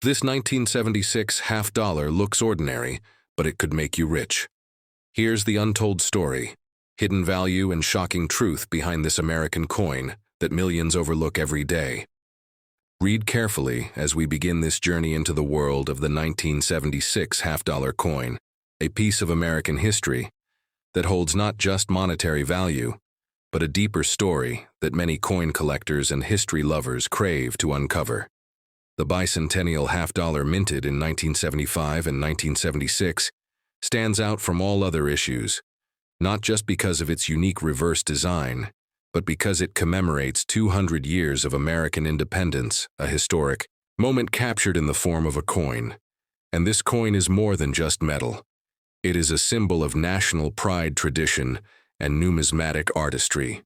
This 1976 half-dollar looks ordinary, but it could make you rich. Here's the untold story, hidden value and shocking truth behind this American coin that millions overlook every day. Read carefully as we begin this journey into the world of the 1976 half-dollar coin, a piece of American history that holds not just monetary value, but a deeper story that many coin collectors and history lovers crave to uncover. The bicentennial half-dollar minted in 1975 and 1976 stands out from all other issues, not just because of its unique reverse design, but because it commemorates 200 years of American independence, a historic moment captured in the form of a coin. And this coin is more than just metal. It is a symbol of national pride, tradition, and numismatic artistry.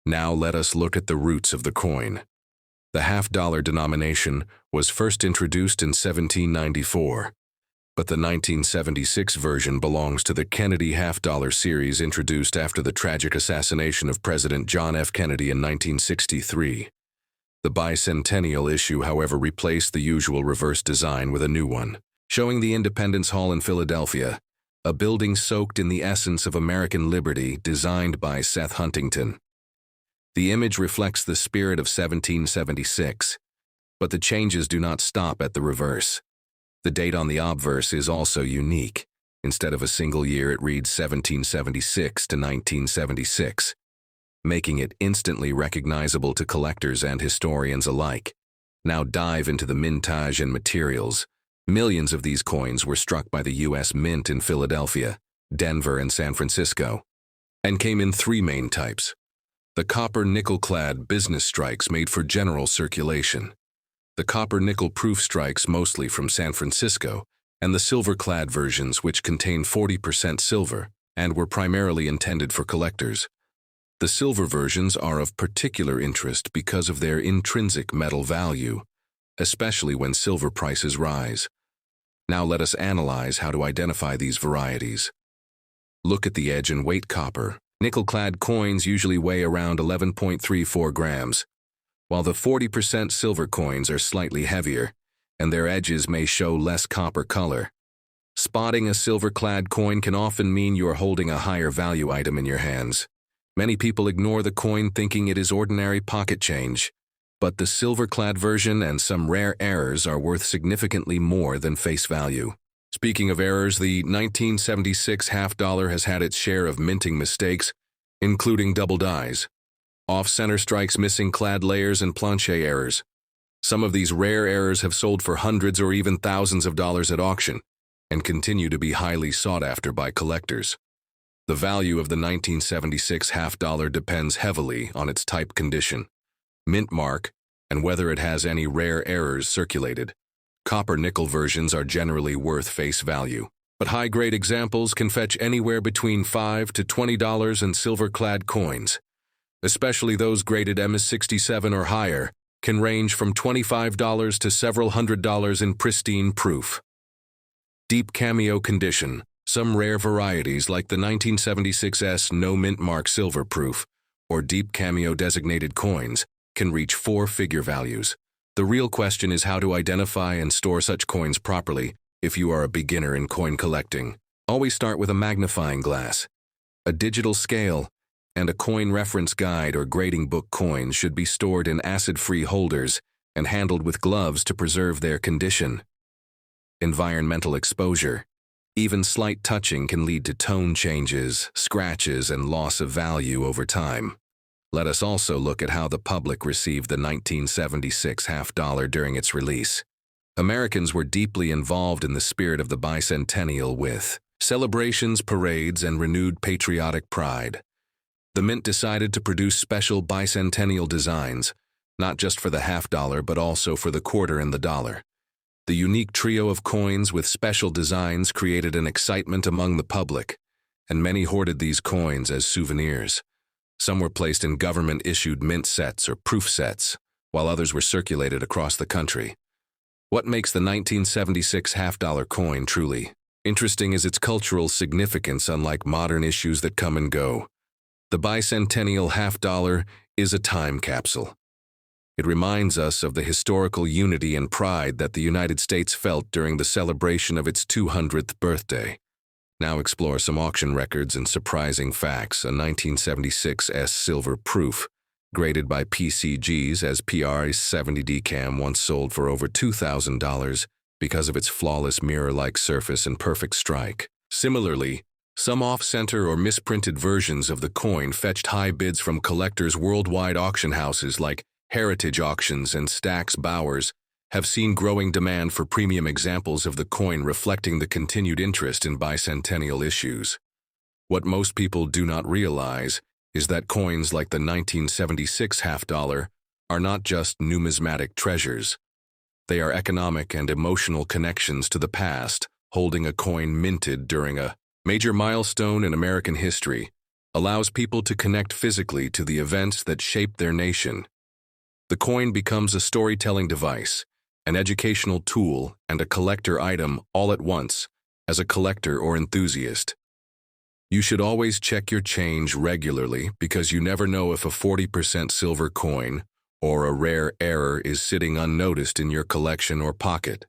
Now let us look at the roots of the coin. The half-dollar denomination was first introduced in 1794, but the 1976 version belongs to the Kennedy half-dollar series introduced after the tragic assassination of President John F. Kennedy in 1963. The bicentennial issue, however, replaced the usual reverse design with a new one, showing the Independence Hall in Philadelphia, a building soaked in the essence of American liberty designed by Seth Huntington. The image reflects the spirit of 1776, but the changes do not stop at the reverse. The date on the obverse is also unique. Instead of a single year, it reads 1776 to 1976, making it instantly recognizable to collectors and historians alike. Now dive into the mintage and materials. Millions of these coins were struck by the U.S. Mint in Philadelphia, Denver, and San Francisco, and came in three main types. The copper-nickel clad business strikes made for general circulation, the copper-nickel proof strikes mostly from San Francisco, and the silver-clad versions which contain 40% silver and were primarily intended for collectors. The silver versions are of particular interest because of their intrinsic metal value, especially when silver prices rise. Now let us analyze how to identify these varieties. Look at the edge and weight. Copper nickel-clad coins usually weigh around 11.34 grams, while the 40% silver coins are slightly heavier, and their edges may show less copper color. Spotting a silver-clad coin can often mean you are holding a higher value item in your hands. Many people ignore the coin thinking it is ordinary pocket change, but the silver-clad version and some rare errors are worth significantly more than face value. Speaking of errors, the 1976 half-dollar has had its share of minting mistakes, including double dies, off-center strikes, missing clad layers, and planche errors. Some of these rare errors have sold for hundreds or even thousands of dollars at auction and continue to be highly sought after by collectors. The value of the 1976 half-dollar depends heavily on its type, condition, mint mark, and whether it has any rare errors circulated. Copper-nickel versions are generally worth face value, but high-grade examples can fetch anywhere between $5 to $20, and silver-clad coins, especially those graded MS67 or higher, can range from $25 to several $100s in pristine proof. Deep cameo condition. Some rare varieties like the 1976's no mint mark silver proof or deep cameo designated coins can reach four-figure values. The real question is how to identify and store such coins properly if you are a beginner in coin collecting. Always start with a magnifying glass, a digital scale, and a coin reference guide or grading book. Coins should be stored in acid-free holders and handled with gloves to preserve their condition. Environmental exposure. Even slight touching can lead to tone changes, scratches, and loss of value over time. Let us also look at how the public received the 1976 half-dollar during its release. Americans were deeply involved in the spirit of the bicentennial with celebrations, parades, and renewed patriotic pride. The Mint decided to produce special bicentennial designs, not just for the half-dollar but also for the quarter and the dollar. The unique trio of coins with special designs created an excitement among the public, and many hoarded these coins as souvenirs. Some were placed in government-issued mint sets or proof sets, while others were circulated across the country. What makes the 1976 half-dollar coin truly interesting is its cultural significance. Unlike modern issues that come and go, the bicentennial half-dollar is a time capsule. It reminds us of the historical unity and pride that the United States felt during the celebration of its 200th birthday. Now explore some auction records and surprising facts. A 1976 S silver proof, graded by PCGs as PR's 70D cam, once sold for over $2,000 because of its flawless mirror-like surface and perfect strike. Similarly, some off-center or misprinted versions of the coin fetched high bids from collectors. Worldwide auction houses like Heritage Auctions and Stack's Bowers have seen growing demand for premium examples of the coin, reflecting the continued interest in bicentennial issues. What most people do not realize is that coins like the 1976 half-dollar are not just numismatic treasures. They are economic and emotional connections to the past. Holding a coin minted during a major milestone in American history allows people to connect physically to the events that shaped their nation. The coin becomes a storytelling device, an educational tool, and a collector item all at once. As a collector or enthusiast, you should always check your change regularly, because you never know if a 40% silver coin or a rare error is sitting unnoticed in your collection or pocket.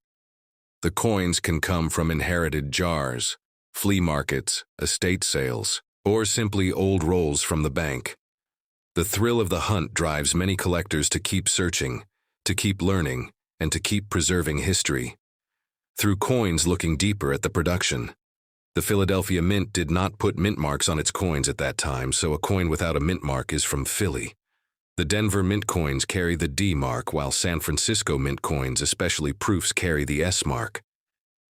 The coins can come from inherited jars, flea markets, estate sales, or simply old rolls from the bank. The thrill of the hunt drives many collectors to keep searching, to keep learning, and to keep preserving history. Through coins looking deeper at the production. The Philadelphia Mint did not put mint marks on its coins at that time, so a coin without a mint mark is from Philly. The Denver Mint coins carry the D mark, while San Francisco Mint coins, especially proofs, carry the S mark.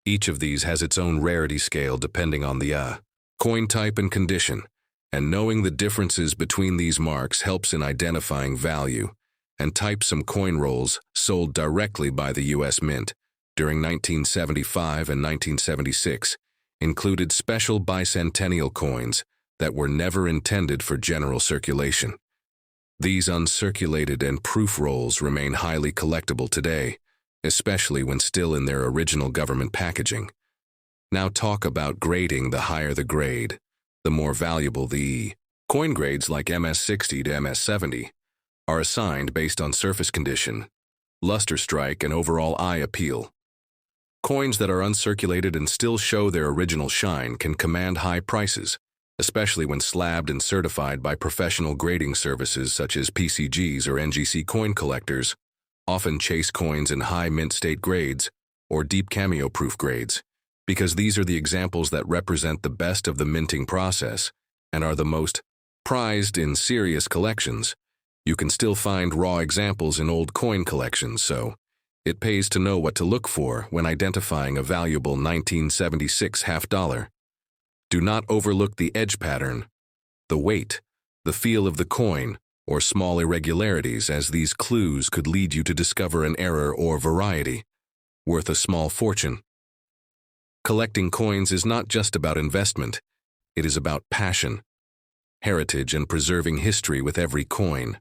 Each of these has its own rarity scale depending on the coin type and condition, and knowing the differences between these marks helps in identifying value. And type some coin rolls sold directly by the U.S. Mint during 1975 and 1976 included special bicentennial coins that were never intended for general circulation. These uncirculated and proof rolls remain highly collectible today, especially when still in their original government packaging. Now talk about grading. The higher the grade, the more valuable the coin. Grades like MS60 to MS70 are assigned based on surface condition, luster strike, and overall eye appeal. Coins that are uncirculated and still show their original shine can command high prices, especially when slabbed and certified by professional grading services such as PCGs or NGC. Coin collectors often chase coins in high mint state grades or deep cameo proof grades, because these are the examples that represent the best of the minting process and are the most prized in serious collections. You can still find raw examples in old coin collections, so it pays to know what to look for when identifying a valuable 1976 half-dollar. Do not overlook the edge pattern, the weight, the feel of the coin, or small irregularities, as these clues could lead you to discover an error or variety worth a small fortune. Collecting coins is not just about investment, it is about passion, heritage, and preserving history with every coin.